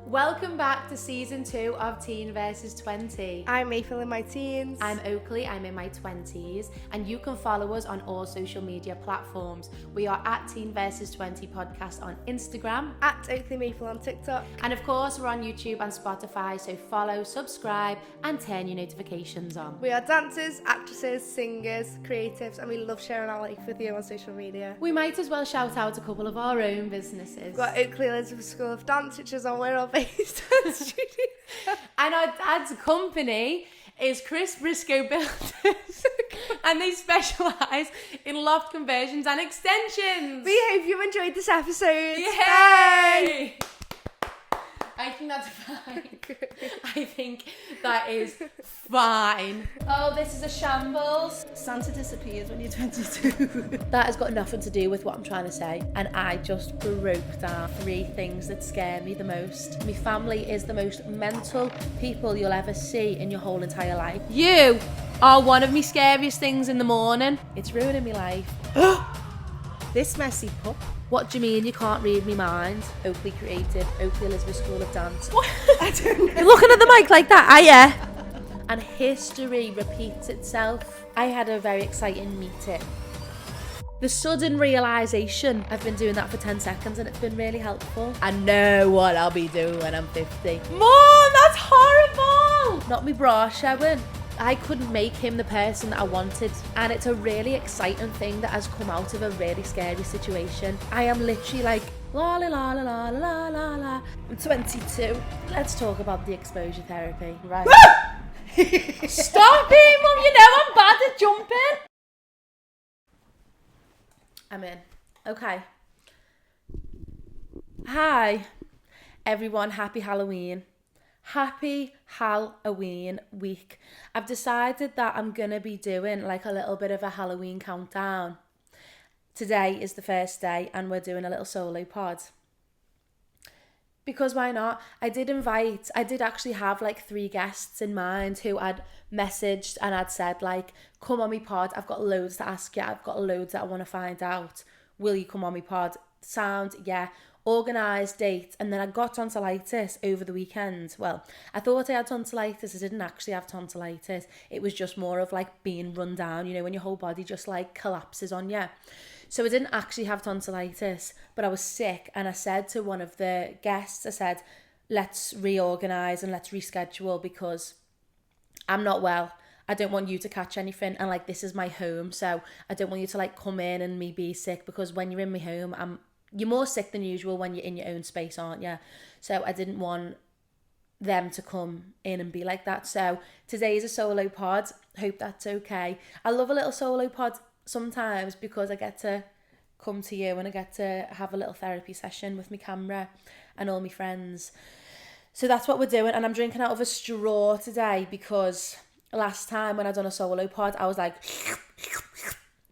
Welcome back to season 2 of Teen vs 20. I'm April in my teens. I'm Oakleigh, I'm in my 20s, and you can follow us on all social media platforms. We are at Teen vs 20 podcast on Instagram, at Oakleigh Maple on TikTok, and of course we're on YouTube and Spotify, so follow, subscribe and turn your notifications on. We are dancers, actresses, singers, creatives, and we love sharing our life with you on social media. We might as well shout out a couple of our own businesses. We've got Oakleigh Elizabeth School of Dance, which is on where our based studio. And our dad's company is Chris Briscoe Builders and they specialise in loft conversions and extensions. We hope you enjoyed this episode. Yay! Bye! I think that's fine. I think that is fine. Oh, this is a shambles. Santa disappears when you're 22. That has got nothing to do with what I'm trying to say. And I just broke down 3 things that scare me the most. My family is the most mental people you'll ever see in your whole entire life. You are one of my scariest things in the morning. It's ruining my life. This messy pup. What do you mean you can't read me mind? Oakleigh created Oakleigh Elizabeth School of Dance. What? I don't know. You're looking at the mic like that, yeah. And history repeats itself. I had a very exciting meeting. The sudden realisation, I've been doing that for 10 seconds and it's been really helpful. I know what I'll be doing when I'm 50. Mom, that's horrible! Not me bra showing. I couldn't make him the person that I wanted, and it's a really exciting thing that has come out of a really scary situation. I am literally like, la la la la la la la la. I'm 22. Let's talk about the exposure therapy. Right. Stop it, Mum, you know I'm bad at jumping. I'm in. Okay. Hi, everyone. Happy Halloween. Happy Halloween week. I've decided that I'm going to be doing like a little bit of a Halloween countdown. Today is the first day and we're doing a little solo pod. Because why not? I did actually have like 3 guests in mind who I'd messaged and I'd said like, come on me pod, I've got loads to ask you, I've got loads that I want to find out. Will you come on me pod? Sound, yeah. Organised date, and then I got tonsillitis over the weekend. Well, I thought I had tonsillitis. I didn't actually have tonsillitis. It was just more of like being run down, you know, when your whole body just like collapses on you. So I didn't actually have tonsillitis, but I was sick, and I said to one of the guests, I said, let's reorganise and let's reschedule because I'm not well. I don't want you to catch anything, and like this is my home, so I don't want you to like come in and me be sick, because when you're in my home, you're more sick than usual when you're in your own space, aren't you? So I didn't want them to come in and be like that. So today is a solo pod. Hope that's okay. I love a little solo pod sometimes because I get to come to you and I get to have a little therapy session with my camera and all my friends. So that's what we're doing. And I'm drinking out of a straw today because last time when I done a solo pod, I was like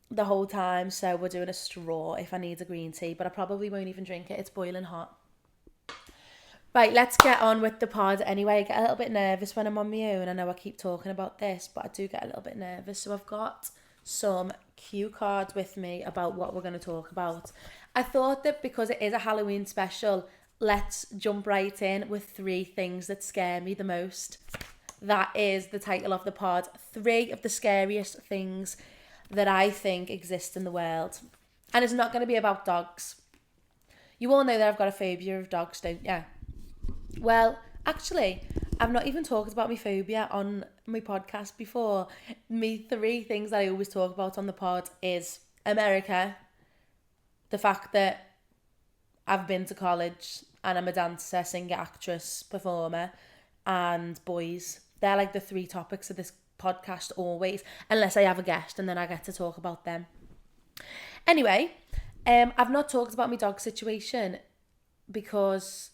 the whole time. So we're doing a straw if I need a green tea, but I probably won't even drink it. It's boiling hot. Right, let's get on with the pod anyway. I get a little bit nervous when I'm on my own. I know I keep talking about this, but I do get a little bit nervous. So I've got some cue cards with me about what we're going to talk about. I thought that because it is a Halloween special, let's jump right in with 3 things that scare me the most. That is the title of the pod. 3 of the scariest things that I think exist in the world. And it's not going to be about dogs. You all know that I've got a phobia of dogs, don't you? Well, actually, I've not even talked about my phobia on my podcast before. My 3 things that I always talk about on the pod is America, the fact that I've been to college and I'm a dancer, singer, actress, performer, and boys. They're like the 3 topics of this podcast always, unless I have a guest and then I get to talk about them. Anyway, I've not talked about my dog situation because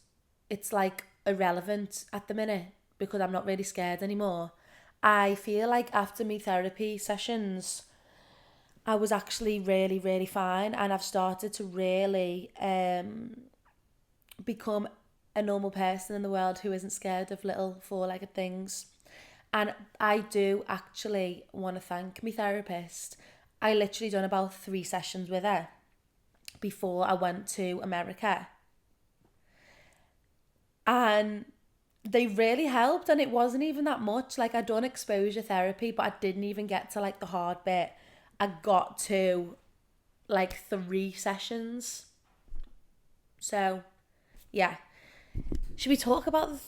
it's like irrelevant at the minute because I'm not really scared anymore. I feel like after my therapy sessions, I was actually really, really fine, and I've started to really become a normal person in the world who isn't scared of little 4-legged things. And I do actually want to thank my therapist. I literally done about 3 sessions with her before I went to America. And they really helped, and it wasn't even that much. Like, I'd done exposure therapy, but I didn't even get to like the hard bit. I got to like 3 sessions. So yeah, should we talk about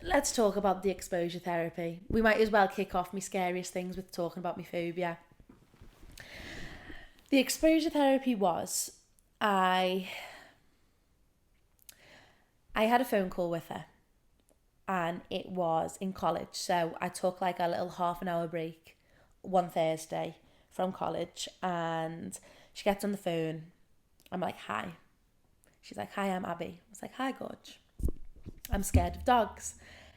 let's talk about the exposure therapy. We might as well kick off my scariest things with talking about my phobia. The exposure therapy was, I had a phone call with her, and it was in college. So I took like a little half an hour break one Thursday from college, and she gets on the phone. I'm like, hi. She's like, hi, I'm Abby. I was like, hi, Gorge. I'm scared of dogs.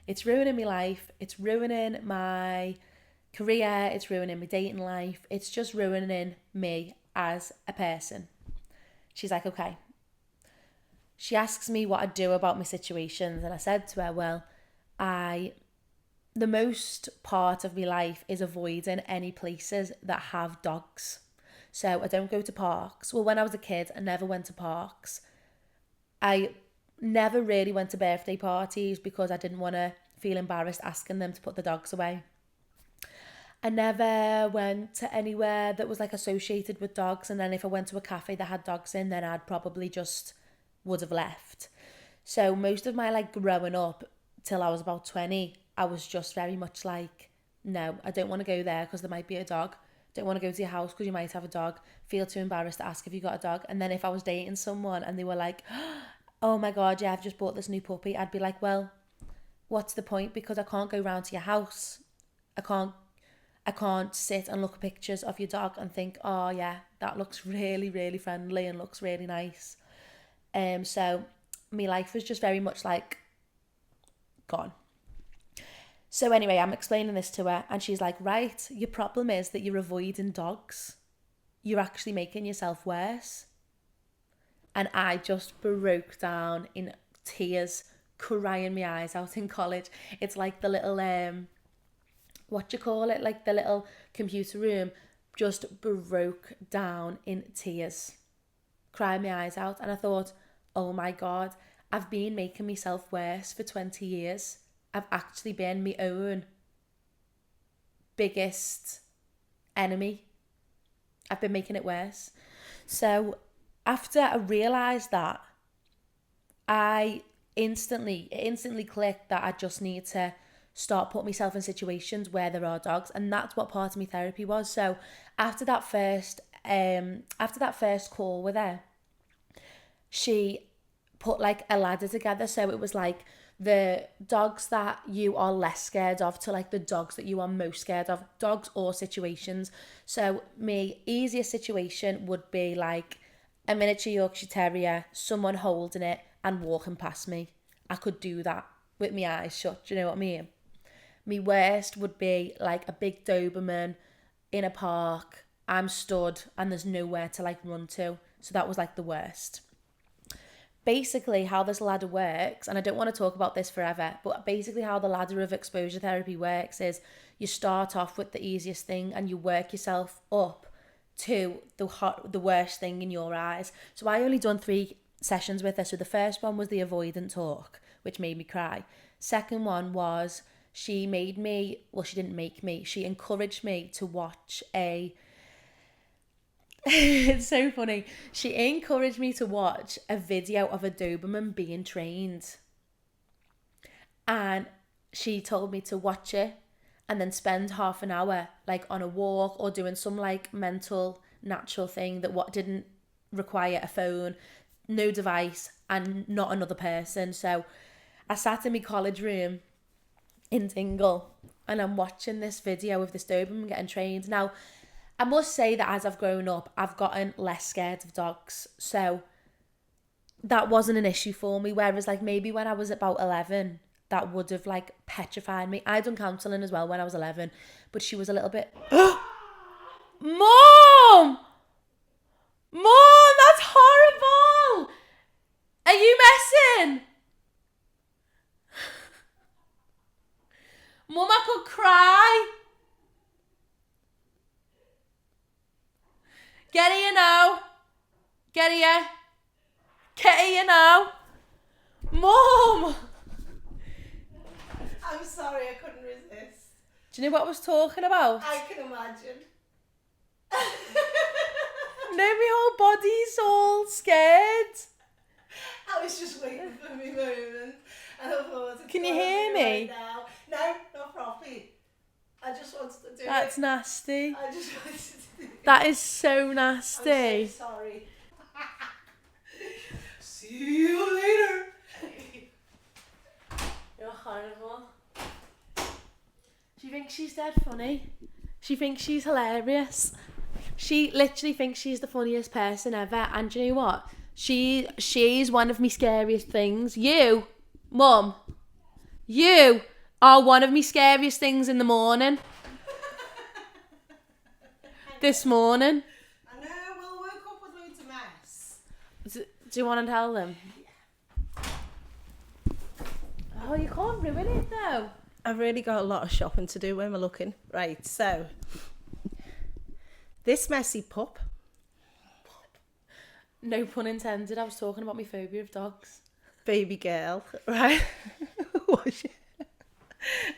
It's ruining my life. It's ruining my career. It's ruining my dating life. It's just ruining me as a person. She's like, okay. She asks me what I do about my situations, and I said to her, well, the most part of my life is avoiding any places that have dogs. So I don't go to parks. Well, when I was a kid, I never went to parks. I never really went to birthday parties because I didn't want to feel embarrassed asking them to put the dogs away. I never went to anywhere that was like associated with dogs, and then if I went to a cafe that had dogs in, then I'd probably just would have left. So most of my like growing up till I was about 20, I was just very much like, no, I don't want to go there because there might be a dog. Don't want to go to your house because you might have a dog. Feel too embarrassed to ask if you got a dog. And then if I was dating someone and they were like, oh my God, yeah, I've just bought this new puppy, I'd be like, well, what's the point? Because I can't go round to your house. I can't sit and look at pictures of your dog and think, oh yeah, that looks really, really friendly and looks really nice. So my life was just very much like gone. So anyway, I'm explaining this to her, and she's like, right, your problem is that you're avoiding dogs. You're actually making yourself worse. And I just broke down in tears, crying my eyes out in college. It's like the little, what do you call it? Like the little computer room just broke down in tears, crying my eyes out. And I thought, oh my God, I've been making myself worse for 20 years. I've actually been my own biggest enemy. I've been making it worse. So after I realised that, it instantly clicked that I just need to start putting myself in situations where there are dogs, and that's what part of my therapy was. So after that first call with her, she put like a ladder together. So it was like the dogs that you are less scared of to like the dogs that you are most scared of, dogs or situations. So my easiest situation would be like a miniature Yorkshire Terrier, someone holding it and walking past me. I could do that with my eyes shut, do you know what I mean? My worst would be like a big Doberman in a park. I'm stood and there's nowhere to like run to. So that was like the worst. Basically how this ladder works, and I don't want to talk about this forever, but basically how the ladder of exposure therapy works is you start off with the easiest thing and you work yourself up to the worst thing in your eyes. So I only done 3 sessions with her. So the first one was the avoidant talk, which made me cry. Second one was she didn't make me, she encouraged me to watch it's so funny. She encouraged me to watch a video of a Doberman being trained. And she told me to watch it and then spend half an hour like on a walk or doing some like mental, natural thing that didn't require a phone, no device, and not another person. So I sat in my college room in Dingle and I'm watching this video of this Doberman getting trained. Now, I must say that as I've grown up, I've gotten less scared of dogs. So that wasn't an issue for me. Whereas like maybe when I was about 11, that would have like petrified me. I done counselling as well when I was 11, but she was a little bit, Mom! Mom, that's horrible! Are you messing? Mum, I could cry. Get here now. Get here. Get here now. Mum! I couldn't resist. Do you know what I was talking about? I can imagine. No, my whole body's all scared. I was just waiting for me moment. And I thought, Can you hear me? right now. No, not properly. I just wanted to do That's it. nasty. I just wanted to do it. That is so nasty. I'm so sorry. See you later. You're horrible. She thinks she's dead funny. She thinks she's hilarious. She literally thinks she's the funniest person ever. And do you know what? She's one of my scariest things. You, Mum, you are one of my scariest things in the morning. This morning. I know, we'll woke up with loads of mess. Do you want to tell them? Oh, you can't ruin it though. I've really got a lot of shopping to do. Where am I looking? Right, so this messy pup. No pun intended. I was talking about my phobia of dogs. Baby girl, right? Was she?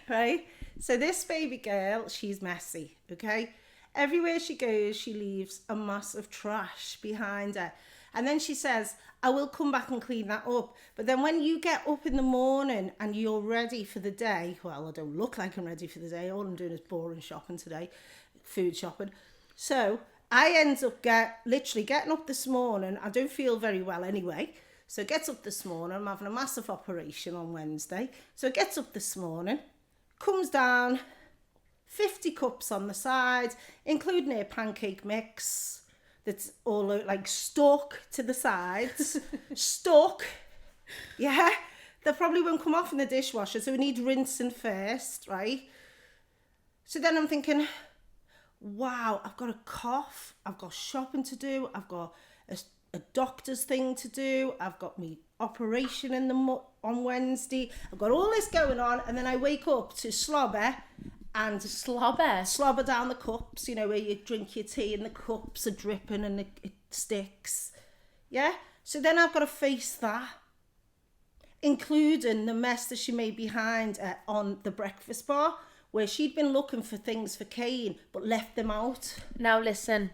Right? So this baby girl, she's messy, okay? Everywhere she goes, she leaves a mass of trash behind her. And then she says, I will come back and clean that up. But then when you get up in the morning and you're ready for the day, well, I don't look like I'm ready for the day. All I'm doing is boring shopping today, food shopping. So I end up literally getting up this morning. I don't feel very well anyway. So it gets up this morning. I'm having a massive operation on Wednesday. So it gets up this morning, comes down, 50 cups on the side, including a pancake mix that's all like stuck to the sides. Stuck. Yeah. They probably won't come off in the dishwasher, so we need rinsing first, right? So then I'm thinking, wow, I've got a cough, I've got shopping to do, I've got a doctor's thing to do, I've got me operation on Wednesday, I've got all this going on, and then I wake up to slobber and slobber down the cups, you know, where you drink your tea and the cups are dripping and it sticks. Yeah? So then I've got to face that, including the mess that she made behind on the breakfast bar, where she'd been looking for things for Kane but left them out. Now listen,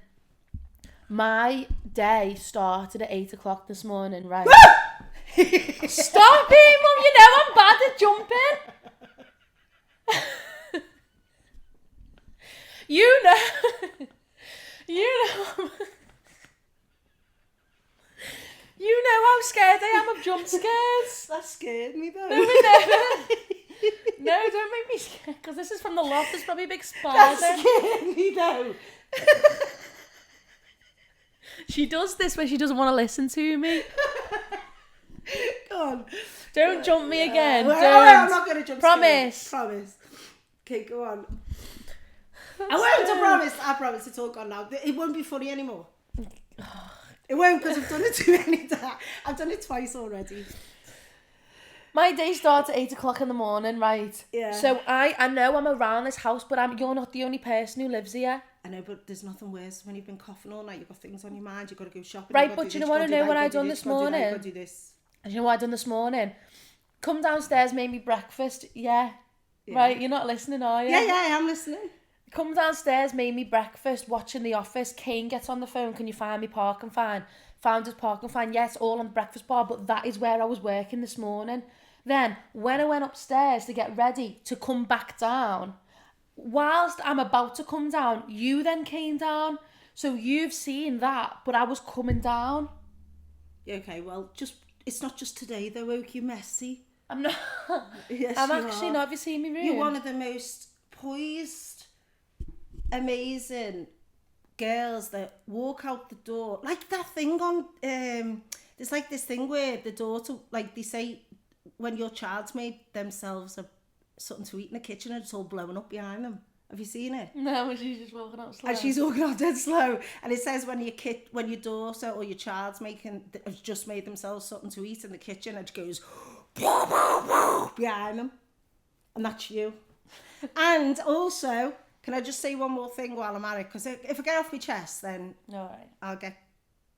my day started at 8 o'clock this morning, right? Stop it, Mum, you know I'm bad at jumping. You know how scared I am of jump scares. That scared me though. No, don't make me scared, because this is from the loft. There's probably a big spider. That scared me though. She does this when she doesn't want to listen to me. Go on. Don't jump me again. Well, Don't. I'm not going to jump. Promise. Promise. Okay, go on. I promise it's all gone now. It won't be funny anymore. It won't, because I've done it too many times. I've done it twice already. My day starts at 8 o'clock in the morning, right? Yeah. So I know I'm around this house, but you're not the only person who lives here. I know, but there's nothing worse when you've been coughing all night. You've got things on your mind. You've got to go shopping. Right, but you know what I know what I done this morning? You've got to do this. And you know what I done this morning? Come downstairs, made me breakfast. Yeah. Right, you're not listening, are you? Yeah, I am listening. Come downstairs, made me breakfast, watching The Office. Kane gets on the phone, can you find me Park and Find? Found his Park and Find. Yes, all on the breakfast bar, but that is where I was working this morning. Then, when I went upstairs to get ready to come back down, whilst I'm about to come down, you then came down. So you've seen that, but I was coming down. Okay, well, it's not just today though, Oak, you're messy. I'm not. Yes, I'm you actually are. not. Have you seen me room? You're one of the most poised, amazing girls that walk out the door. Like that thing on, there's like this thing where the daughter, like they say, when your child's made themselves something to eat in the kitchen and it's all blowing up behind them. Have you seen it? No, she's just walking out slow. And she's walking out dead slow. And it says when your daughter or your child's has just made themselves something to eat in the kitchen, and it goes behind them. And that's you. And also, can I just say one more thing while I'm at it? Because if I get off my chest, then All right. I'll get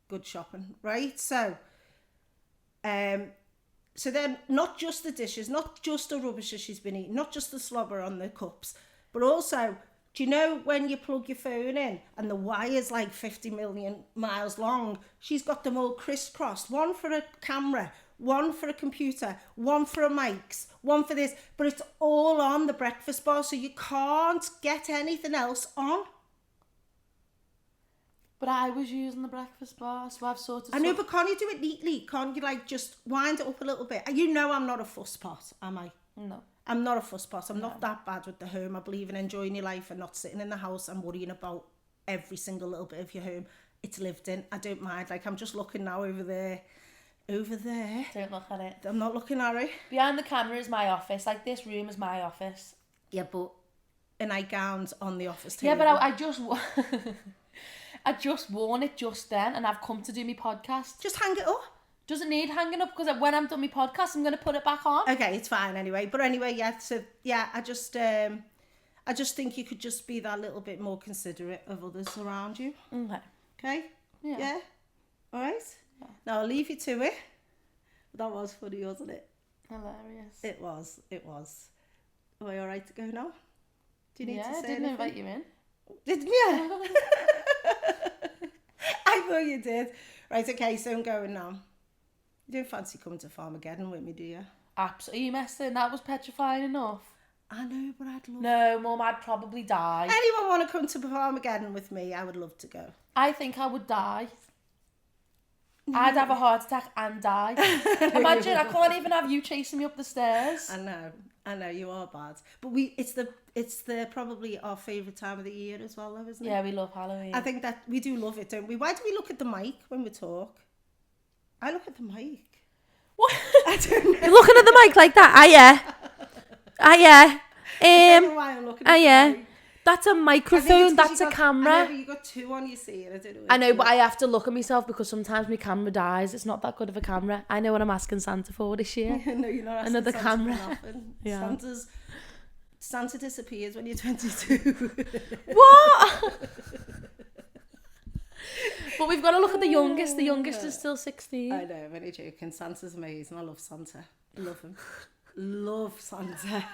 good shopping, right? So, So then, not just the dishes, not just the rubbish that she's been eating, not just the slobber on the cups, but also, do you know when you plug your phone in and the wire's like 50 million miles long? She's got them all crisscrossed. One for a camera, one for a computer, one for a mics, one for this. But it's all on the breakfast bar, so you can't get anything else on. But I was using the breakfast bar, so I've sort of... I know, but can't you do it neatly? Can't you like just wind it up a little bit? You know I'm not a fuss pot, am I? No. I'm not a fuss pot. I'm not that bad with the home. I believe in enjoying your life and not sitting in the house and worrying about every single little bit of your home. It's lived in. I don't mind. Like, I'm just looking now over there. Over there. Don't look at it. I'm not looking at it. Behind the camera is my office. Like, this room is my office. Yeah, but a nightgown's on the office table. Yeah, but I just... I just worn it just then, and I've come to do my podcast. Just hang it up. Doesn't need hanging up, because when I'm done my podcast, I'm going to put it back on. Okay, it's fine anyway. But anyway, yeah, so, yeah, I just think you could just be that little bit more considerate of others around you. Okay. Okay? Yeah. All right? Yeah. Now, I'll leave you to it. That was funny, wasn't it? Hilarious. It was. Am I all right to go now? Do you need to say I didn't anything? invite you in. Didn't you? I thought you did. Right, okay, so I'm going now. You don't fancy coming to Farmageddon with me, do you? Absolutely. You messing. That was petrifying enough. I know, but I'd love... No, Mum, I'd probably die. Anyone want to come to Farmageddon with me? I would love to go. I think I would die. I'd have a heart attack and die. Imagine, I can't even have you chasing me up the stairs. I know, you are bad. But it's the probably our favourite time of the year as well, though, isn't it? Yeah, we love Halloween. I think that we do love it, don't we? Why do we look at the mic when we talk? I look at the mic. What? I don't know. You're looking at the mic like that? Yeah. I don't know why I'm looking at the mic. That's a microphone, that's a camera. I know, but you got two on, you see, and I don't know. I know, but I have to look at myself because sometimes my camera dies. It's not that good of a camera. I know what I'm asking Santa for this year. No, you're not asking Another Santa camera. for nothing. Yeah. Santa disappears when you're 22. What? But we've got to look at the youngest. The youngest is still 16. I know, I'm only joking. Santa's amazing. I love Santa. I love him. Love Santa.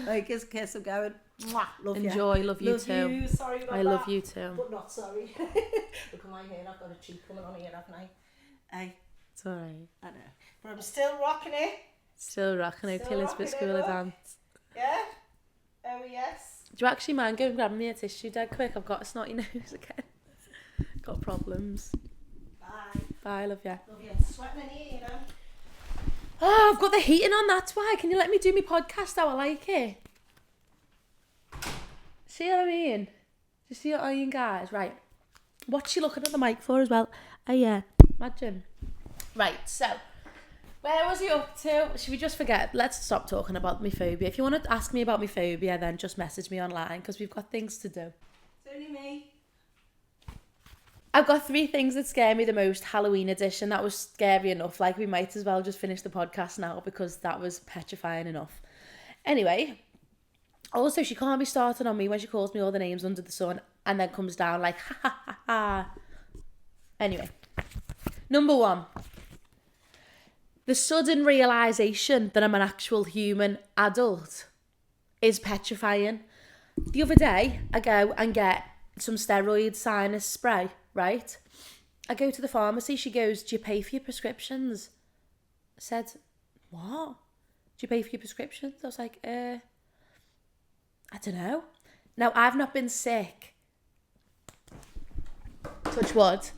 Like his kiss, I'm going, mwah, love you. Enjoy, love you too. You. Sorry about I that. love you too. But not sorry. Look at my hair, I've got a cheek coming on here, haven't I? Hey, It's alright. I know. But I'm still rocking it. Still rocking out Still till Elizabeth rocking School it of up. Dance. Yeah? Oh, yes. Do you actually mind going and grabbing me a tissue dead quick? I've got a snotty nose again. Got problems. Bye. Bye, love you. Love you. It's sweating in here, you know. Oh, I've got the heating on, that's why. Can you let me do my podcast how I like it? See what I mean? Do you see what I mean, guys? Right. What's she looking at the mic for as well? Oh, yeah. Imagine. Right, so, where was he up to? Should we just forget? Let's stop talking about my phobia. If you want to ask me about my phobia, then just message me online because we've got things to do. It's only me. I've got 3 things that scare me the most. Halloween edition. That was scary enough. Like, we might as well just finish the podcast now because that was petrifying enough. Anyway, also, she can't be starting on me when she calls me all the names under the sun and then comes down like, ha ha ha ha. Anyway, number 1. The sudden realisation that I'm an actual human adult is petrifying. The other day, I go and get some steroid sinus spray, right? I go to the pharmacy, she goes, do you pay for your prescriptions? I said, what? Do you pay for your prescriptions? I was like, I don't know. Now, I've not been sick, touch wood,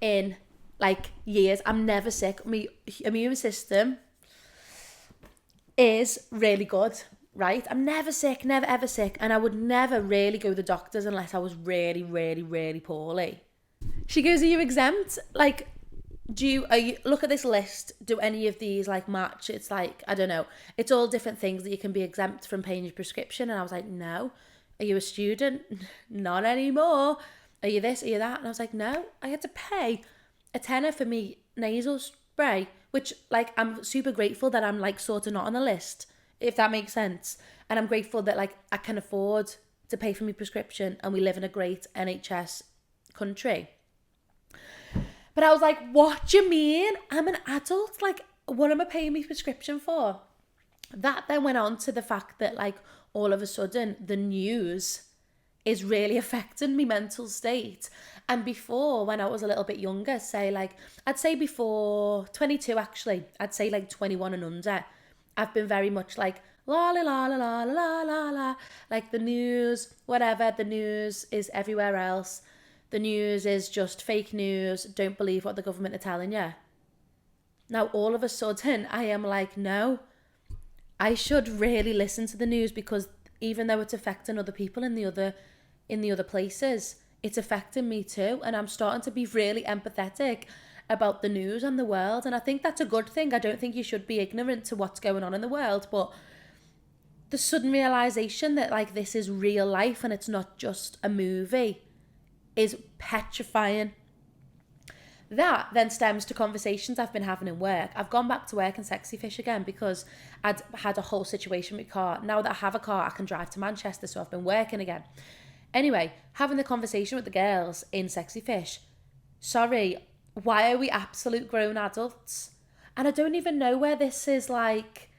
in like years. I'm never sick. My immune system is really good, right? I'm never sick, never ever sick. And I would never really go to the doctors unless I was really, really, really poorly. She goes, are you exempt? Like, look at this list. Do any of these like match? It's like, I don't know. It's all different things that you can be exempt from paying your prescription. And I was like, no. Are you a student? Not anymore. Are you this? Are you that? And I was like, no. I had to pay a tenner for me nasal spray, which like I'm super grateful that I'm like sort of not on the list, if that makes sense. And I'm grateful that like I can afford to pay for my prescription and we live in a great NHS country. But I was like, what do you mean? I'm an adult. Like, what am I paying my prescription for? That then went on to the fact that like all of a sudden the news is really affecting my mental state. And before, when I was a little bit younger, say like, I'd say before 22 actually, I'd say like 21 and under, I've been very much like, la la la la la la la la, like the news, whatever, the news is everywhere else. The news is just fake news. Don't believe what the government are telling you. Now, all of a sudden, I am like, no, I should really listen to the news, because even though it's affecting other people in the other places, it's affecting me too. And I'm starting to be really empathetic about the news and the world. And I think that's a good thing. I don't think you should be ignorant to what's going on in the world. But the sudden realization that like this is real life and it's not just a movie is petrifying. That then stems to conversations I've been having in work. I've gone back to work in Sexy Fish again because I'd had a whole situation with my car. Now that I have a car, I can drive to Manchester, so I've been working again. Anyway, having the conversation with the girls in Sexy Fish. Sorry, why are we absolute grown adults? And I don't even know where this is like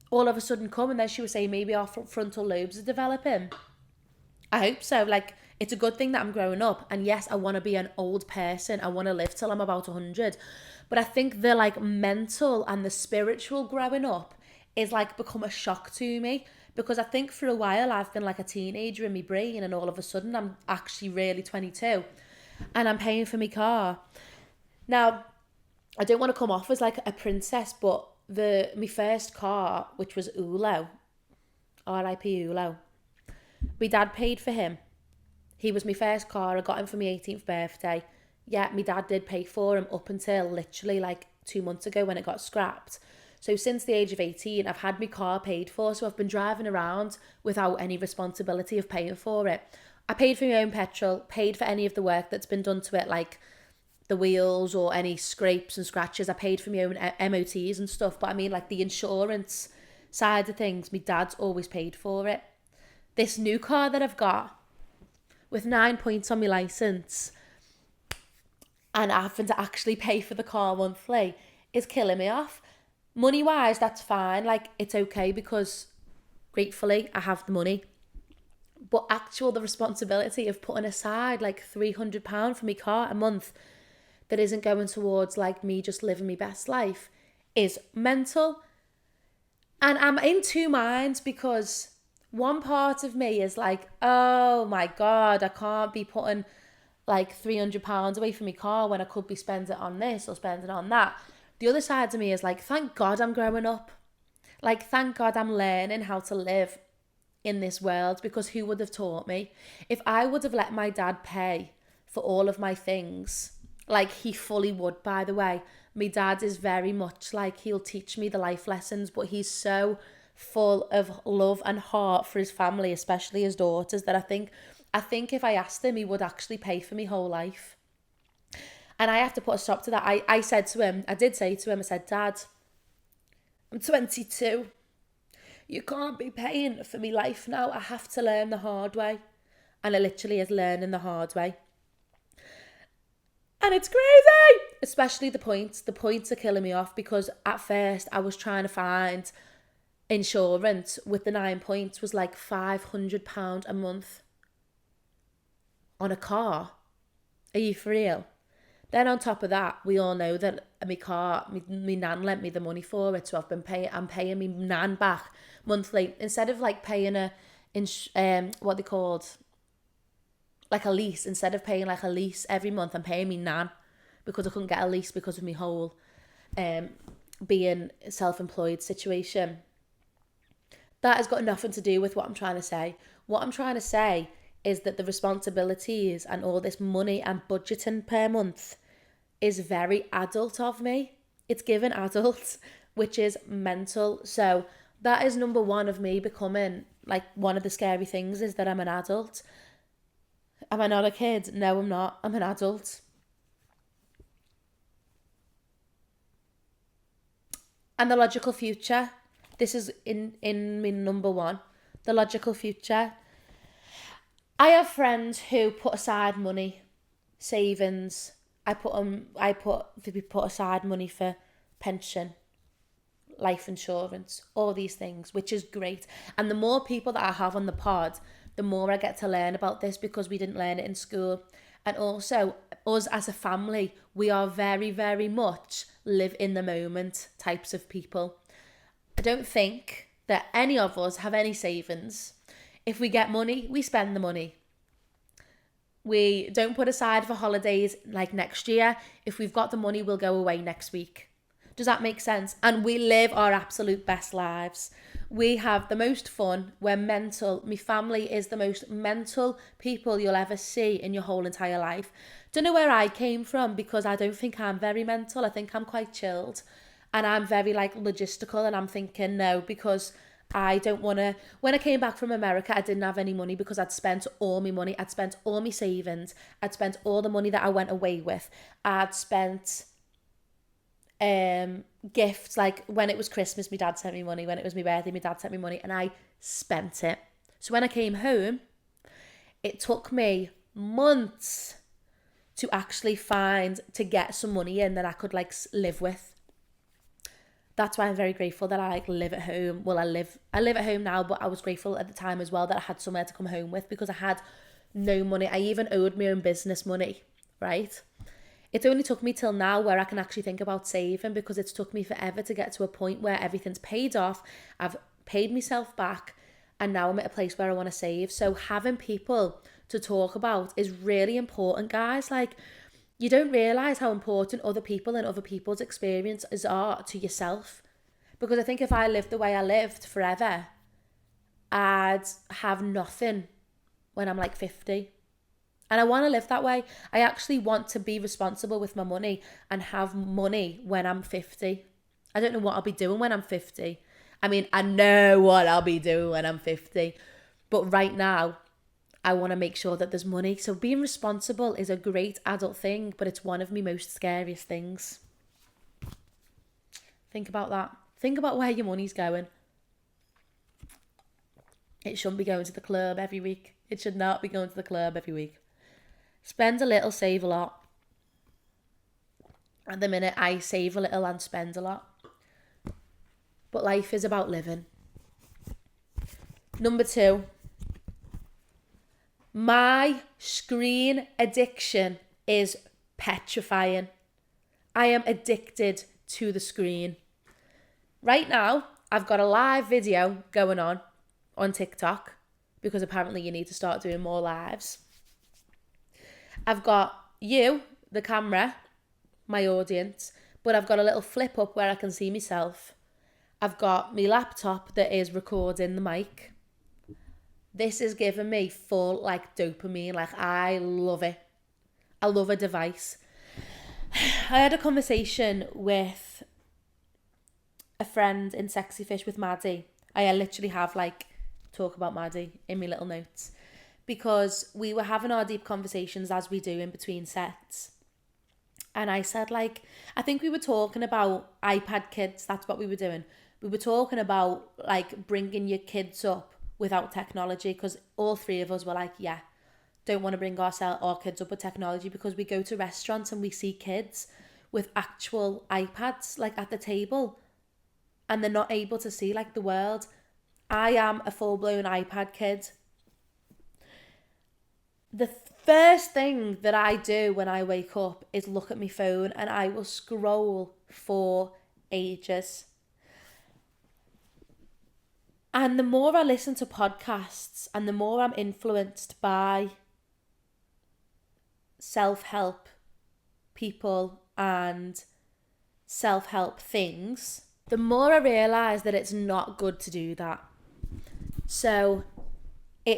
all of a sudden come. And then she was saying maybe our frontal lobes are developing. I hope so. Like, it's a good thing that I'm growing up. And yes, I want to be an old person. I want to live till I'm about 100. But I think the like mental and the spiritual growing up is like become a shock to me. Because I think for a while I've been like a teenager in my brain, and all of a sudden I'm actually really 22 and I'm paying for my car. Now, I don't want to come off as like a princess, but my first car, which was Oakleigh, R.I.P. Oakleigh, my dad paid for him. He was my first car. I got him for my 18th birthday. Yeah, my dad did pay for him up until literally like 2 months ago when it got scrapped. So since the age of 18, I've had my car paid for. So I've been driving around without any responsibility of paying for it. I paid for my own petrol, paid for any of the work that's been done to it, like the wheels or any scrapes and scratches. I paid for my own MOTs and stuff. But I mean, like the insurance side of things, my dad's always paid for it. This new car that I've got with 9 points on my licence and having to actually pay for the car monthly is killing me off. Money wise, that's fine. Like, it's okay because gratefully I have the money. But the responsibility of putting aside like £300 for my car a month that isn't going towards like me just living my best life is mental. And I'm in two minds, because one part of me is like, oh my God, I can't be putting like £300 away from my car when I could be spending it on this or spending it on that. The other side of me is like, thank God I'm growing up. Like, thank God I'm learning how to live in this world, because who would have taught me? If I would have let my dad pay for all of my things, like he fully would, by the way. My dad is very much like, he'll teach me the life lessons, but he's so full of love and heart for his family, especially his daughters, that I think if I asked him, he would actually pay for me whole life. And I have to put a stop to that. I did say to him, I said, Dad, I'm 22. You can't be paying for me life now. I have to learn the hard way. And I literally is learning the hard way. And it's crazy. Especially the points. The points are killing me off, because at first I was trying to find insurance with the 9 points was like £500 a month on a car. Are you for real? Then on top of that, we all know that my car, my nan lent me the money for it, so I'm paying my nan back monthly instead of like paying what they called, like a lease. Instead of paying like a lease every month, I'm paying my nan, because I couldn't get a lease because of my whole being self-employed situation. That has got nothing to do with what I'm trying to say. What I'm trying to say is that the responsibilities and all this money and budgeting per month is very adult of me. It's given adult, which is mental. So that is number one of me becoming, like, one of the scary things is that I'm an adult. Am I not a kid? No, I'm not. I'm an adult. And the logical future. This is in my number one. The logical future. I have friends who put aside money, savings. They put aside money for pension, life insurance, all these things, which is great. And the more people that I have on the pod, the more I get to learn about this, because we didn't learn it in school. And also, us as a family, we are very, very much live in the moment types of people. I don't think that any of us have any savings. If we get money, we spend the money. We don't put aside for holidays like next year. If we've got the money, we'll go away next week. Does that make sense? And we live our absolute best lives. We have the most fun. We're mental. My family is the most mental people you'll ever see in your whole entire life. Don't know where I came from, because I don't think I'm very mental. I think I'm quite chilled. And I'm very like logistical, and I'm thinking no, because I don't want to. When I came back from America, I didn't have any money because I'd spent all my money. I'd spent all my savings. I'd spent all the money that I went away with. I'd spent gifts. Like when it was Christmas, my dad sent me money. When it was my birthday, my dad sent me money, and I spent it. So when I came home, it took me months to actually to get some money in that I could like live with. That's why I'm very grateful that I like live at home. Well, I live at home now, but I was grateful at the time as well that I had somewhere to come home with, because I had no money. I even owed my own business money, right? It only took me till now where I can actually think about saving, because it's took me forever to get to a point where everything's paid off. I've paid myself back, and now I'm at a place where I want to save. So having people to talk about is really important, guys. Like, you don't realise how important other people and other people's experiences are to yourself. Because I think if I lived the way I lived forever, I'd have nothing when I'm like 50. And I want to live that way. I actually want to be responsible with my money and have money when I'm 50. I don't know what I'll be doing when I'm 50. I mean, I know what I'll be doing when I'm 50. But right now, I want to make sure that there's money. So being responsible is a great adult thing, but it's one of my most scariest things. Think about that. Think about where your money's going. It shouldn't be going to the club every week. It should not be going to the club every week. Spend a little, save a lot. At the minute, I save a little and spend a lot. But life is about living. Number 2. My screen addiction is petrifying. I am addicted to the screen. Right now, I've got a live video going on TikTok, because apparently you need to start doing more lives. I've got you, the camera, my audience, but I've got a little flip up where I can see myself. I've got my laptop that is recording the mic. This is giving me full like dopamine. Like, I love it. I love a device. I had a conversation with a friend in Sexy Fish with Maddie. I literally have like talk about Maddie in my little notes, because we were having our deep conversations as we do in between sets. And I said, like, I think we were talking about iPad kids. That's what we were doing. We were talking about like bringing your kids up without technology, because all three of us were like, yeah, don't want to bring our kids up with technology, because we go to restaurants and we see kids with actual iPads like at the table, and they're not able to see like the world. I am a full-blown iPad kid. The first thing that I do when I wake up is look at my phone, and I will scroll for ages. And the more I listen to podcasts and the more I'm influenced by self-help people and self-help things, the more I realise that it's not good to do that. So it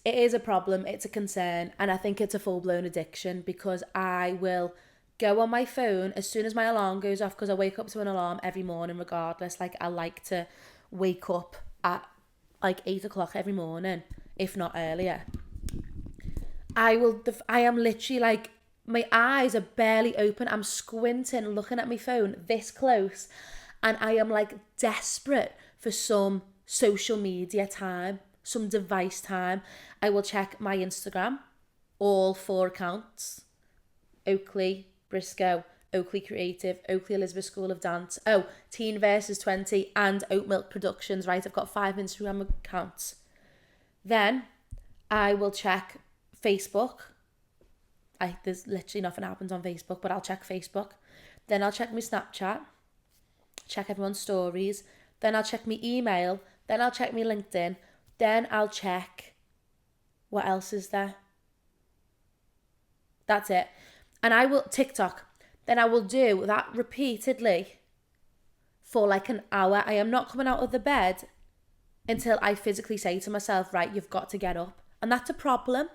is a problem, it's a concern, and I think it's a full-blown addiction, because I will go on my phone as soon as my alarm goes off, because I wake up to an alarm every morning regardless. Like, I like to wake up at like 8 o'clock every morning, if not earlier. I am literally like, my eyes are barely open. I'm squinting, looking at my phone this close, and I am like desperate for some social media time, some device time. I will check my Instagram, all 4 accounts, Oakleigh Briscoe, Oakleigh Creative, Oakleigh Elizabeth School of Dance, Teen Versus 20 and Oat Milk Productions, right? I've got 5 Instagram accounts. Then I will check Facebook. There's literally nothing happens on Facebook, but I'll check Facebook. Then I'll check my Snapchat, check everyone's stories. Then I'll check my email. Then I'll check my LinkedIn. Then I'll check, what else is there? That's it. And I will, TikTok. Then I will do that repeatedly for like an hour. I am not coming out of the bed until I physically say to myself, right, you've got to get up. And that's a problem.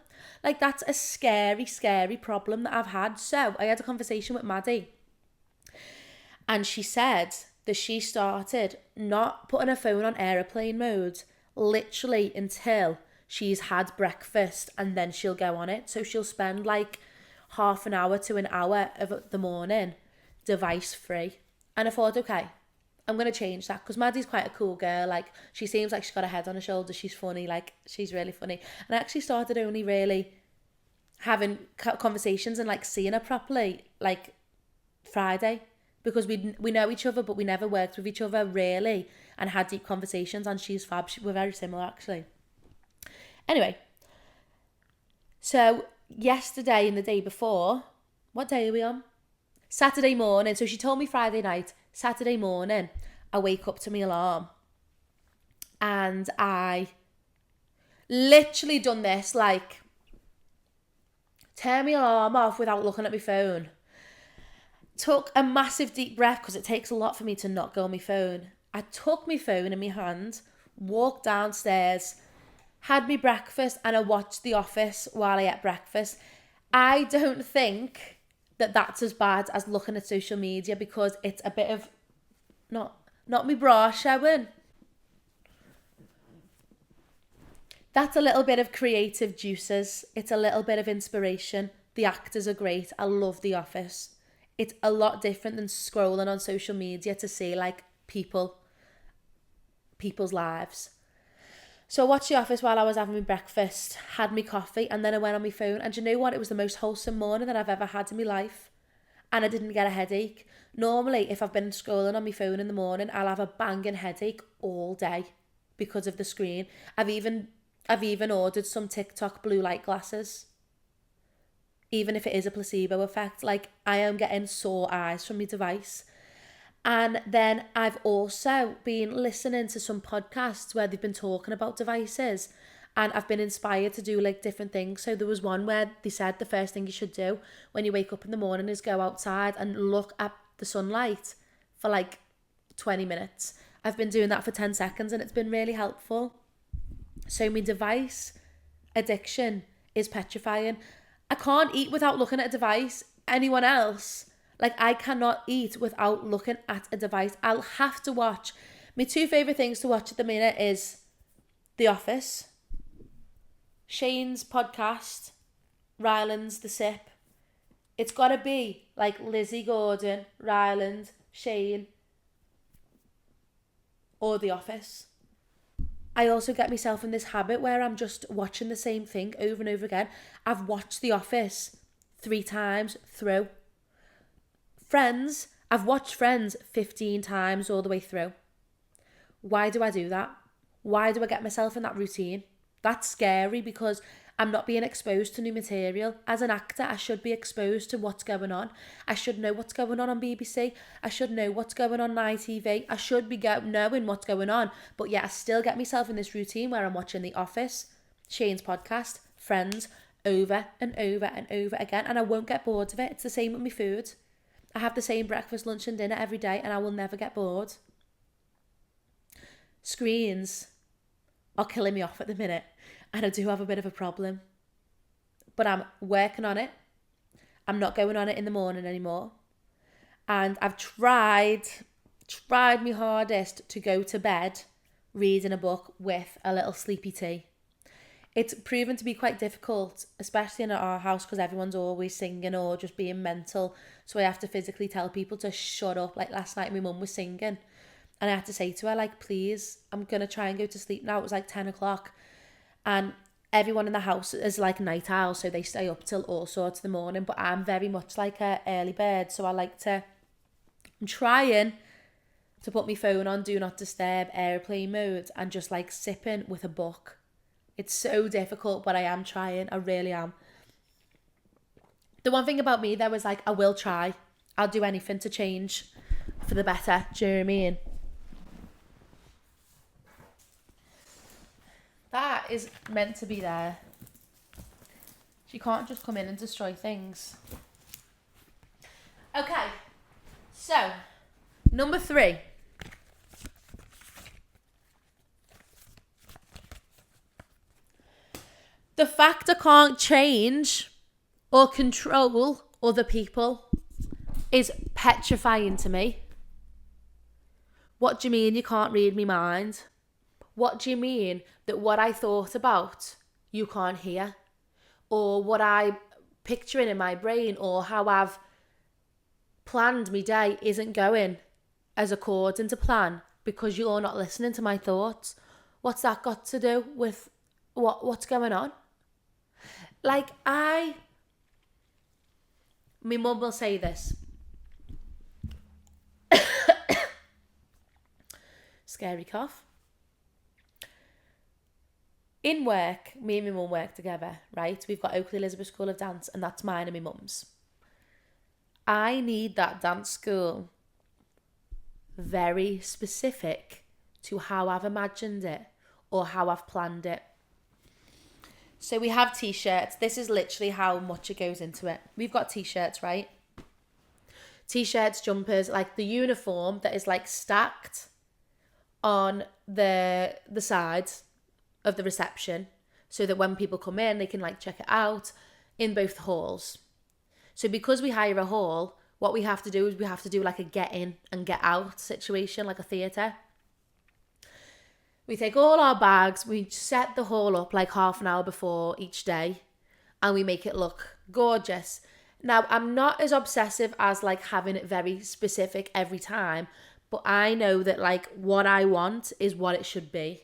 Like, that's a scary, scary problem that I've had. So I had a conversation with Maddie. And she said that she started not putting her phone on airplane mode literally until she's had breakfast, and then she'll go on it. So she'll spend like half an hour to an hour of the morning device free. And I thought, okay, I'm going to change that, because Maddie's quite a cool girl. Like, she seems like she's got a head on her shoulders. She's funny. Like, she's really funny. And I actually started only really having conversations and like seeing her properly like Friday, because we know each other, but we never worked with each other really and had deep conversations. And she's fab. We're very similar, actually. Anyway, so yesterday and the day before, what day are we on? Saturday morning. So she told me Friday night. Saturday morning, I wake up to my alarm, and I literally done this, like, turn my alarm off without looking at my phone. Took a massive deep breath, because it takes a lot for me to not go on my phone. I took my phone in my hand, walked downstairs, had my breakfast, and I watched The Office while I ate breakfast. I don't think that that's as bad as looking at social media, because it's a bit of not me bra showing. That's a little bit of creative juices. It's a little bit of inspiration. The actors are great. I love The Office. It's a lot different than scrolling on social media to see like people's lives. So I watched The Office while I was having my breakfast, had my coffee, and then I went on my phone. And do you know what? It was the most wholesome morning that I've ever had in my life. And I didn't get a headache. Normally, if I've been scrolling on my phone in the morning, I'll have a banging headache all day because of the screen. I've even ordered some TikTok blue light glasses. Even if it is a placebo effect, like, I am getting sore eyes from my device. And then I've also been listening to some podcasts where they've been talking about devices, and I've been inspired to do like different things. So there was one where they said the first thing you should do when you wake up in the morning is go outside and look at the sunlight for like 20 minutes. I've been doing that for 10 seconds and it's been really helpful. So my device addiction is petrifying. I can't eat without looking at a device. Anyone else? Like, I cannot eat without looking at a device. I'll have to watch. My 2 favourite things to watch at the minute is The Office, Shane's podcast, Ryland's The Sip. It's got to be like Lizzie Gordon, Ryland, Shane, or The Office. I also get myself in this habit where I'm just watching the same thing over and over again. I've watched The Office 3 times through. Friends, I've watched Friends 15 times all the way through. Why do I do that? Why do I get myself in that routine? That's scary, because I'm not being exposed to new material. As an actor, I should be exposed to what's going on. I should know what's going on BBC. I should know what's going on ITV. I should be knowing what's going on. But yeah, I still get myself in this routine where I'm watching The Office, Shane's podcast, Friends, over and over and over again. And I won't get bored of it. It's the same with my food. I have the same breakfast, lunch and dinner every day, and I will never get bored. Screens are killing me off at the minute, and I do have a bit of a problem. But I'm working on it. I'm not going on it in the morning anymore. And I've tried my hardest to go to bed reading a book with a little sleepy tea. It's proven to be quite difficult, especially in our house, because everyone's always singing or just being mental. So I have to physically tell people to shut up. Like last night, my mum was singing, and I had to say to her, like, please, I'm going to try and go to sleep now. It was like 10 o'clock. And everyone in the house is like night owls, so they stay up till all sorts of the morning, but I'm very much like a early bird, so I'm trying to put my phone on do not disturb airplane mode and just like sipping with a book. It's so difficult, but I am trying. I really am. The one thing about me there was like, I will try. I'll do anything to change for the better. Do you know what I mean? That is meant to be there. She can't just come in and destroy things. Okay. So, number 3. The fact I can't change or control other people is petrifying to me. What do you mean you can't read my mind? What do you mean that what I thought about you can't hear? Or what I'm picturing in my brain or how I've planned my day isn't going as according to plan because you're not listening to my thoughts? What's that got to do with what's going on? Like my mum will say this. Scary cough. In work, me and my mum work together, right? We've got Oakleigh Elizabeth School of Dance, and that's mine and my mum's. I need that dance school very specific to how I've imagined it or how I've planned it. So we have t-shirts. This is literally how much it goes into it. We've got t-shirts, right? T-shirts, jumpers, like the uniform that is like stacked on the sides of the reception so that when people come in, they can like check it out in both halls. So because we hire a hall, what we have to do is we have to do like a get in and get out situation, like a theatre. We take all our bags, we set the hall up like half an hour before each day and we make it look gorgeous. Now, I'm not as obsessive as like having it very specific every time, but I know that like what I want is what it should be.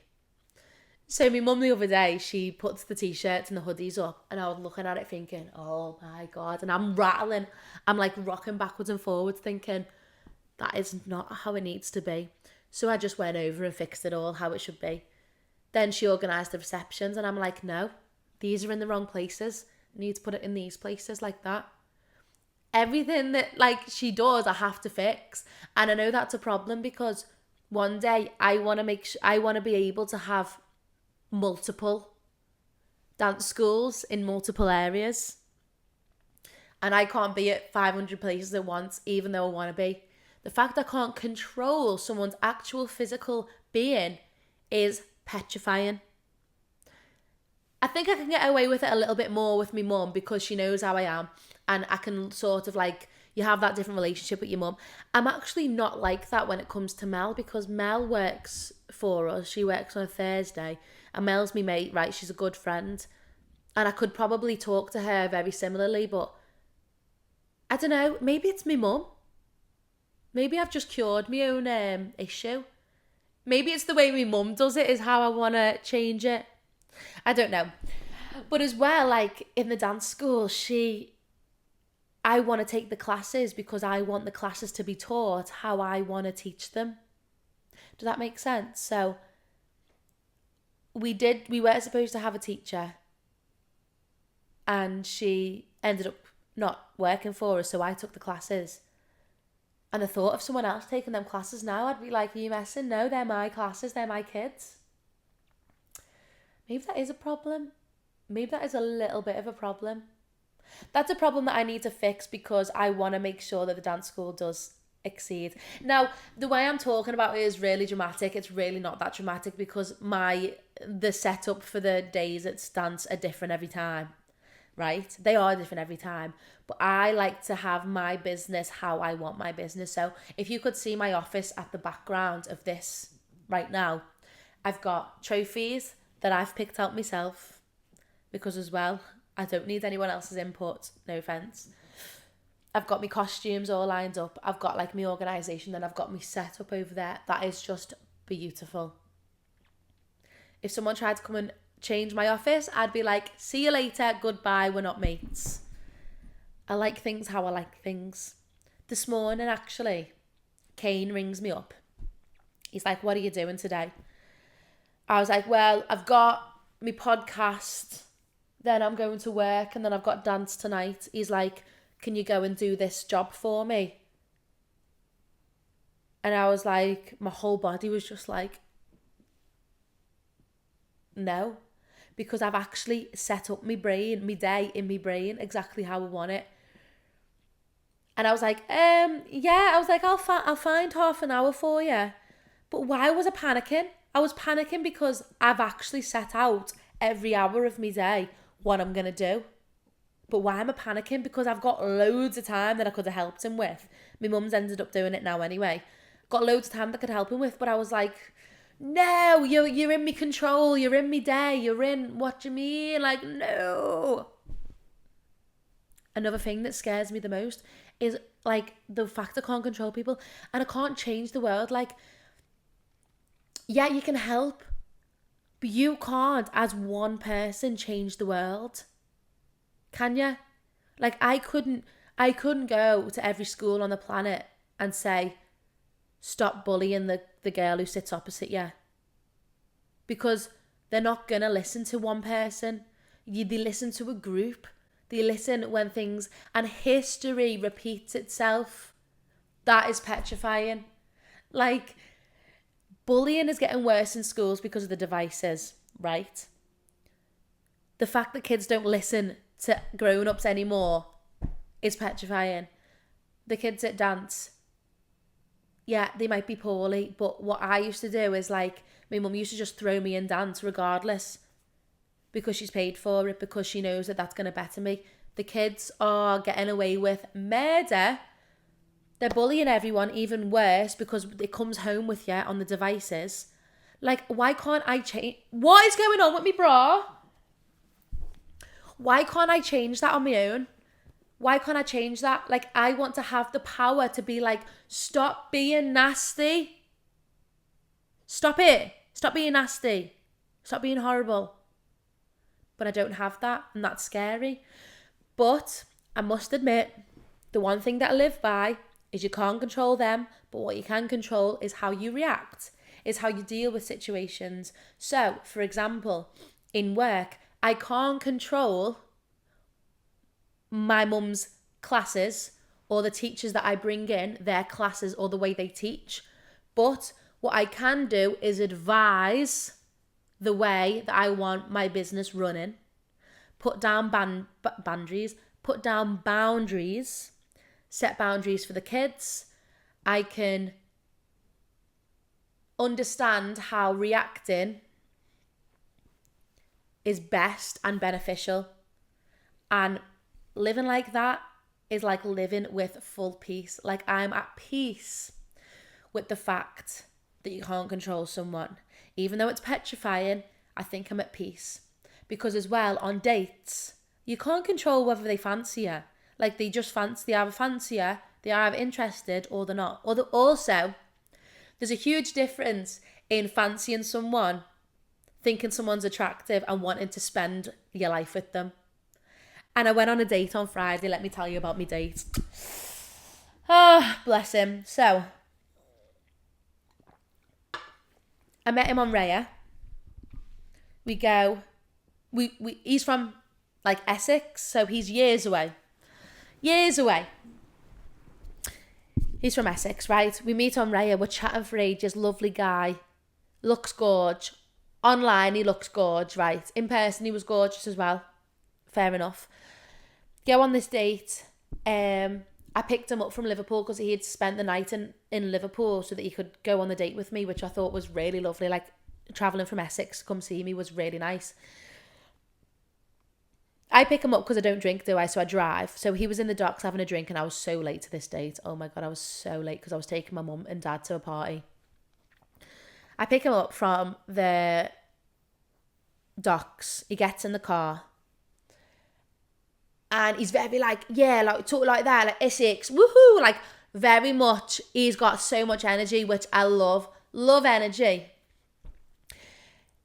So my mum the other day, she puts the t-shirts and the hoodies up and I was looking at it thinking, oh my God. And I'm rattling. I'm like rocking backwards and forwards thinking, that is not how it needs to be. So I just went over and fixed it all how it should be. Then she organised the receptions and I'm like, no, these are in the wrong places. I need to put it in these places like that. Everything that like she does, I have to fix. And I know that's a problem because one day I want to be able to have multiple dance schools in multiple areas. And I can't be at 500 places at once, even though I want to be. The fact I can't control someone's actual physical being is petrifying. I think I can get away with it a little bit more with my mum because she knows how I am. And I can sort of like, you have that different relationship with your mum. I'm actually not like that when it comes to Mel because Mel works for us. She works on a Thursday. And Mel's my mate, right? She's a good friend. And I could probably talk to her very similarly, but I don't know. Maybe it's my mum. Maybe I've just cured my own issue. Maybe it's the way my mum does it is how I want to change it. I don't know. But as well, like in the dance school, I want to take the classes because I want the classes to be taught how I want to teach them. Does that make sense? So we were supposed to have a teacher and she ended up not working for us, so I took the classes. And the thought of someone else taking them classes now, I'd be like, are you messing? No, they're my classes, they're my kids. Maybe that is a problem. Maybe that is a little bit of a problem. That's a problem that I need to fix because I want to make sure that the dance school does exceed. Now, the way I'm talking about it is really dramatic. It's really not that dramatic because the setup for the days at dance are different every time, right? They are different every time. But I like to have my business how I want my business. So if you could see my office at the background of this right now, I've got trophies that I've picked out myself because as well, I don't need anyone else's input, no offence. I've got my costumes all lined up. I've got like my organisation and I've got my setup over there. That is just beautiful. If someone tried to come and change my office, I'd be like, see you later, goodbye, we're not mates. I like things how I like things. This morning, actually, Kane rings me up. He's like, what are you doing today? I was like, well, I've got my podcast, then I'm going to work, and then I've got dance tonight. He's like, can you go and do this job for me? And I was like, my whole body was just like, no. Because I've actually set up my day in my brain, exactly how I want it. And I was like, yeah, I was like, I'll find half an hour for you. But why was I panicking? I was panicking because I've actually set out every hour of my day what I'm going to do. But why am I panicking? Because I've got loads of time that I could have helped him with. My mum's ended up doing it now anyway. Got loads of time that I could help him with, but I was like, no, you're in me control, you're in me day, you're in, what do you mean? Like, no. Another thing that scares me the most is like the fact I can't control people and I can't change the world. Like, yeah, you can help, but you can't as one person change the world. Can you? Like, I couldn't go to every school on the planet and say, stop bullying the girl who sits opposite you. Because they're not going to listen to one person. They listen to a group. They listen when things, and history repeats itself. That is petrifying. Like, bullying is getting worse in schools because of the devices, right? The fact that kids don't listen to grown-ups anymore is petrifying. The kids at dance, yeah, they might be poorly, but what I used to do is like, my mum used to just throw me in dance regardless because she's paid for it, because she knows that that's going to better me. The kids are getting away with murder. They're bullying everyone even worse because it comes home with you on the devices. Like, why can't I change? What is going on with me bra? Why can't I change that on my own? Why can't I change that? Like, I want to have the power to be like, stop being nasty. Stop it. Stop being nasty. Stop being horrible. But I don't have that, and that's scary. But I must admit, the one thing that I live by is you can't control them, but what you can control is how you react, is how you deal with situations. So, for example, in work, I can't control my mum's classes or the teachers that I bring in, their classes or the way they teach. But what I can do is advise the way that I want my business running, put down boundaries, set boundaries for the kids. I can understand how reacting is best and beneficial. And living like that is like living with full peace. Like, I'm at peace with the fact that you can't control someone. Even though it's petrifying, I think I'm at peace. Because as well, on dates, you can't control whether they fancy you. Like, they either fancy you, they are either interested or they're not. Also, there's a huge difference in fancying someone, thinking someone's attractive and wanting to spend your life with them. And I went on a date on Friday. Let me tell you about my date. Oh, bless him. So, I met him on Raya. He's from like Essex, so he's years away. He's from Essex, right? We meet on Raya, we're chatting for ages, lovely guy, looks gorge. Online, he looks gorge, right? In person, he was gorgeous as well. Fair enough. Go on this date. I picked him up from Liverpool because he had spent the night in Liverpool so that he could go on the date with me, which I thought was really lovely. Like, travelling from Essex to come see me was really nice. I pick him up because I don't drink, do I? So I drive. So he was in the docks having a drink and I was so late to this date. Oh my God, I was so late because I was taking my mum and dad to a party. I pick him up from the docks. He gets in the car. And he's very like, yeah, like talk like that, like Essex, woohoo, like very much. He's got so much energy, which I love energy.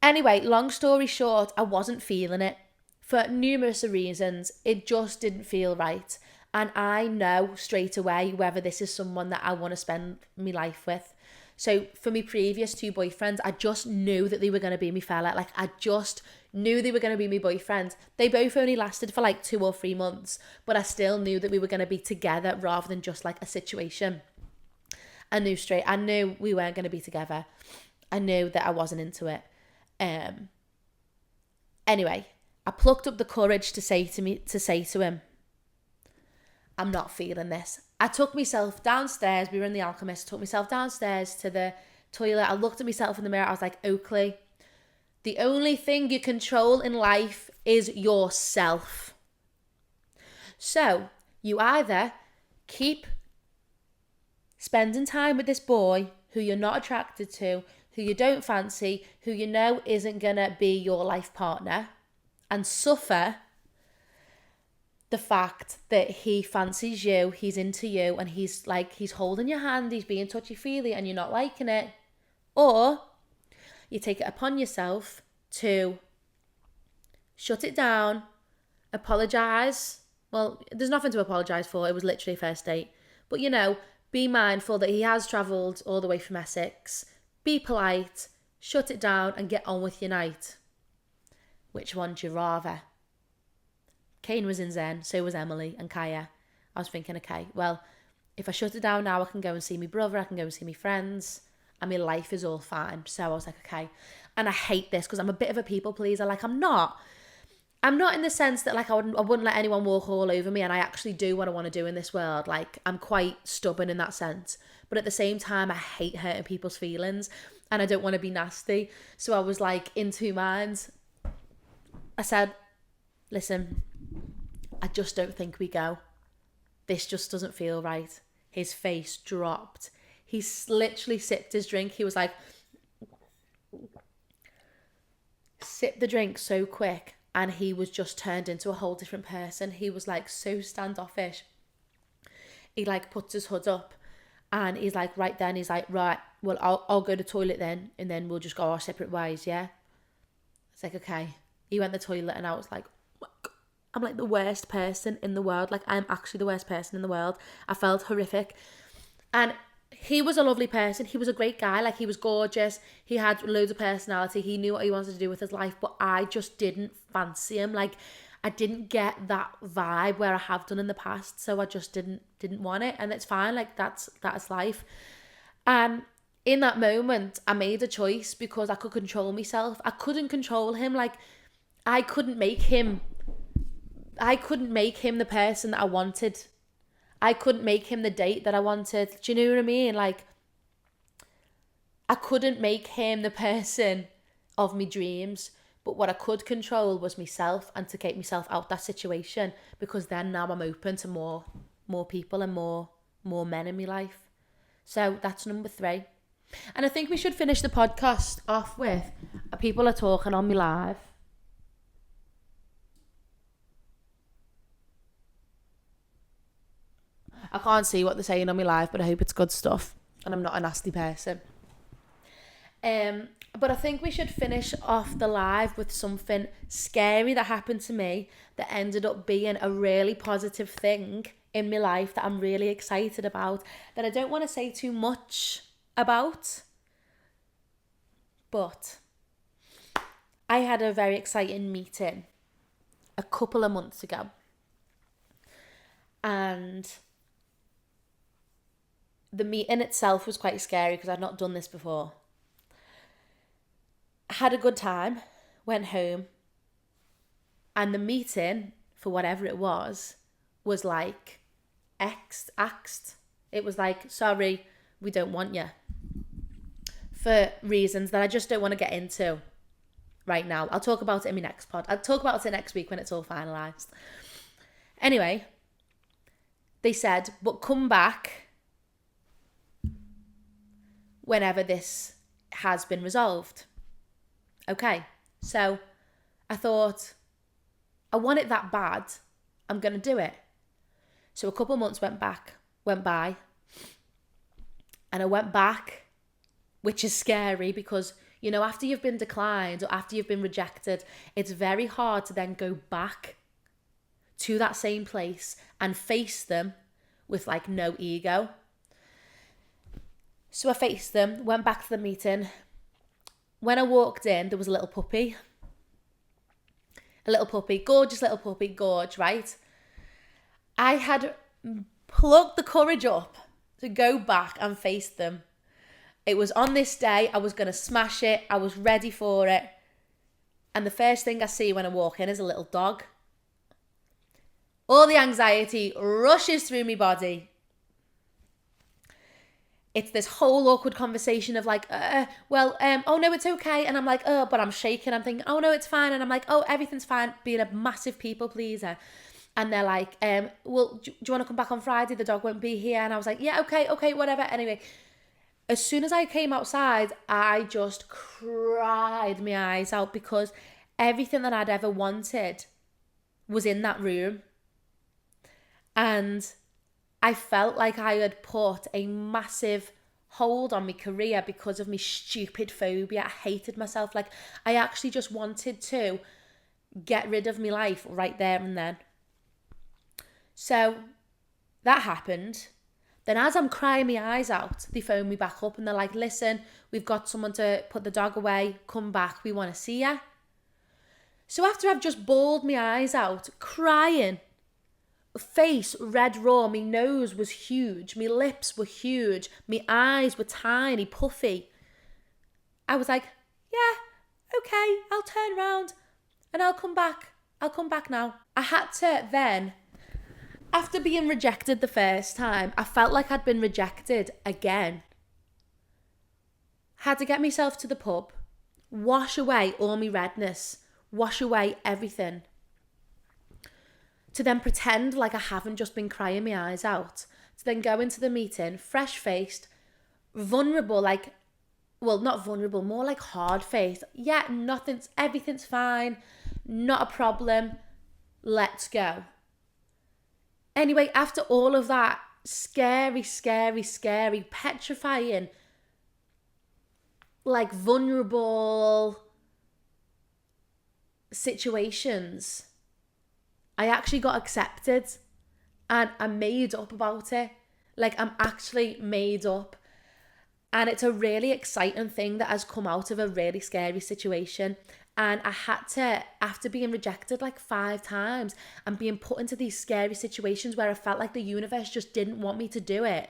Anyway, long story short, I wasn't feeling it for numerous reasons. It just didn't feel right. And I know straight away whether this is someone that I want to spend my life with. So for my previous 2 boyfriends, I just knew that they were going to be my fella. Like, I just knew they were going to be my boyfriends. They both only lasted for like 2 or 3 months, but I still knew that we were going to be together rather than just like a situation. I knew we weren't going to be together. I knew that I wasn't into it. Anyway, I plucked up the courage to say to him, I'm not feeling this. I took myself downstairs. We were in the Alchemist. Took myself downstairs to the toilet. I looked at myself in the mirror. I was like, Oakleigh, the only thing you control in life is yourself. So you either keep spending time with this boy who you're not attracted to, who you don't fancy, who you know isn't going to be your life partner, and suffer the fact that he fancies you, he's into you, and he's holding your hand, he's being touchy-feely, and you're not liking it. Or you take it upon yourself to shut it down, apologise. Well, there's nothing to apologise for. It was literally a first date. But, be mindful that he has travelled all the way from Essex. Be polite, shut it down, and get on with your night. Which one do you rather? Kane was in Zen, so was Emily and Kaya. I was thinking, okay, well, if I shut it down now, I can go and see my brother, I can go and see my friends, and my life is all fine. So I was like, okay. And I hate this because I'm a bit of a people pleaser. Like, I'm not in the sense that, like, I wouldn't let anyone walk all over me, and I actually do what I want to do in this world. Like, I'm quite stubborn in that sense. But at the same time, I hate hurting people's feelings, and I don't want to be nasty. So I was, like, in 2 minds. I said, listen, I just don't think we go. This just doesn't feel right. His face dropped. He literally sipped his drink. He was like, sipped the drink so quick, and he was just turned into a whole different person. He was like so standoffish. He like puts his hood up, and he's like, right then, he's like, right, well, I'll go to the toilet then, and then we'll just go our separate ways, yeah? It's like, okay. He went to the toilet, and I was like, oh my God. I'm like the worst person in the world. Like, I'm actually the worst person in the world. I felt horrific. And he was a lovely person. He was a great guy. Like, he was gorgeous. He had loads of personality. He knew what he wanted to do with his life. But I just didn't fancy him. Like, I didn't get that vibe where I have done in the past. So I just didn't want it. And it's fine. Like, that's life. And in that moment, I made a choice because I could control myself. I couldn't control him. Like, I couldn't make him the person that I wanted. I couldn't make him the date that I wanted. Do you know what I mean? Like, I couldn't make him the person of my dreams. But what I could control was myself, and to keep myself out that situation, because then now I'm open to more people and more men in my life. So that's number 3. And I think we should finish the podcast off with people are talking on me live. I can't see what they're saying on my live, but I hope it's good stuff and I'm not a nasty person. But I think we should finish off the live with something scary that happened to me that ended up being a really positive thing in my life that I'm really excited about, that I don't want to say too much about. But I had a very exciting meeting a couple of months ago. And the meeting itself was quite scary because I'd not done this before. I had a good time, went home, and the meeting, for whatever it was like axed. It was like, sorry, we don't want you. For reasons that I just don't want to get into right now. I'll talk about it in my next pod. I'll talk about it next week when it's all finalised. Anyway, they said, but come back whenever this has been resolved. Okay, so I thought, I want it that bad, I'm going to do it. So a couple months went by, and I went back, which is scary because You know, after you've been declined or after you've been rejected, it's very hard to then go back to that same place and face them with like no ego. So I faced them, went back to the meeting. When I walked in, there was a little puppy. A little puppy, gorgeous little puppy, gorge, right? I had plucked the courage up to go back and face them. It was on this day, I was going to smash it, I was ready for it. And the first thing I see when I walk in is a little dog. All the anxiety rushes through my body. It's this whole awkward conversation of like, oh no, it's okay. And I'm like, oh, but I'm shaking. I'm thinking, oh no, it's fine. And I'm like, oh, everything's fine. Being a massive people pleaser. And they're like, well, do you want to come back on Friday? The dog won't be here. And I was like, yeah, okay, whatever. Anyway, as soon as I came outside, I just cried my eyes out because everything that I'd ever wanted was in that room. And I felt like I had put a massive hold on my career because of my stupid phobia. I hated myself. Like, I actually just wanted to get rid of my life right there and then. So that happened. Then as I'm crying my eyes out, they phone me back up and they're like, listen, we've got someone to put the dog away. Come back. We want to see you. So after I've just bawled my eyes out, crying, face red raw, my nose was huge, my lips were huge, my eyes were tiny, puffy. I was like, yeah, okay, I'll turn around and I'll come back. I'll come back now. I had to then, after being rejected the first time, I felt like I'd been rejected again. Had to get myself to the pub, wash away all my redness, wash away everything. To then pretend like I haven't just been crying my eyes out. To then go into the meeting, fresh-faced, vulnerable, like, well, not vulnerable, more like hard-faced. Yeah, everything's fine, not a problem, let's go. Anyway, after all of that scary, petrifying, like vulnerable situations, I actually got accepted and I'm made up about it. Like, I'm actually made up. And it's a really exciting thing that has come out of a really scary situation. And I had to, after being rejected like 5 times and being put into these scary situations where I felt like the universe just didn't want me to do it,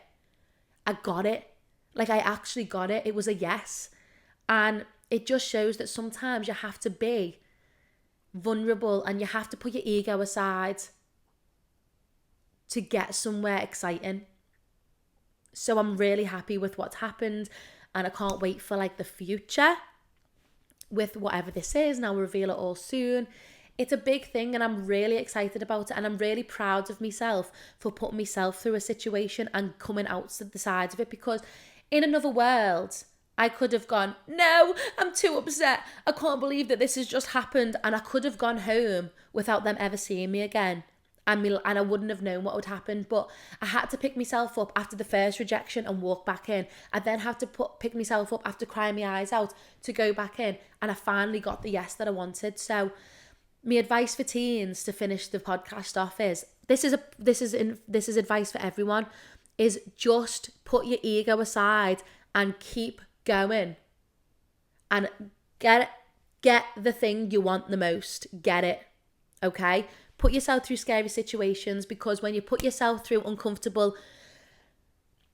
I got it. Like, I actually got it. It was a yes. And it just shows that sometimes you have to be vulnerable and you have to put your ego aside to get somewhere exciting. So I'm really happy with what's happened and I can't wait for like the future with whatever this is, and I'll reveal it all soon. It's a big thing and I'm really excited about it, and I'm really proud of myself for putting myself through a situation and coming out to the sides of it, because in another world I could have gone, no, I'm too upset, I can't believe that this has just happened, and I could have gone home without them ever seeing me again, and I wouldn't have known what would happen. But I had to pick myself up after the first rejection and walk back in. I then had to pick myself up after crying my eyes out to go back in, and I finally got the yes that I wanted. So my advice for teens to finish the podcast off is, this is advice for everyone, is just put your ego aside and keep going and get the thing you want the most. Get it, okay? Put yourself through scary situations, because when you put yourself through uncomfortable,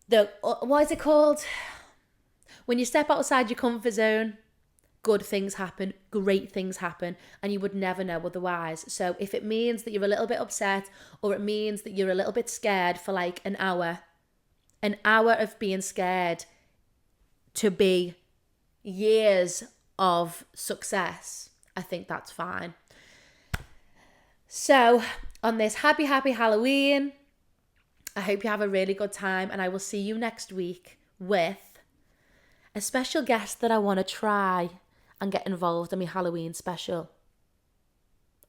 what is it called? When you step outside your comfort zone, good things happen, great things happen, and you would never know otherwise. So if it means that you're a little bit upset, or it means that you're a little bit scared for like an hour of being scared to be years of success, I think that's fine. So on this happy Halloween, I hope you have a really good time, and I will see you next week with a special guest that I want to try and get involved in my Halloween special.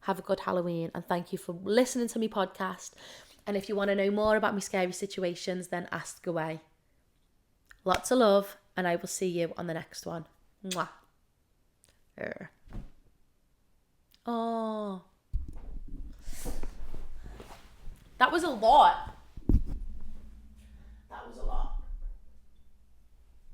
Have a good Halloween, and thank you for listening to my podcast. And if you want to know more about my scary situations, then ask away. Lots of love, and I will see you on the next one. Mwah. her. Oh. That was a lot.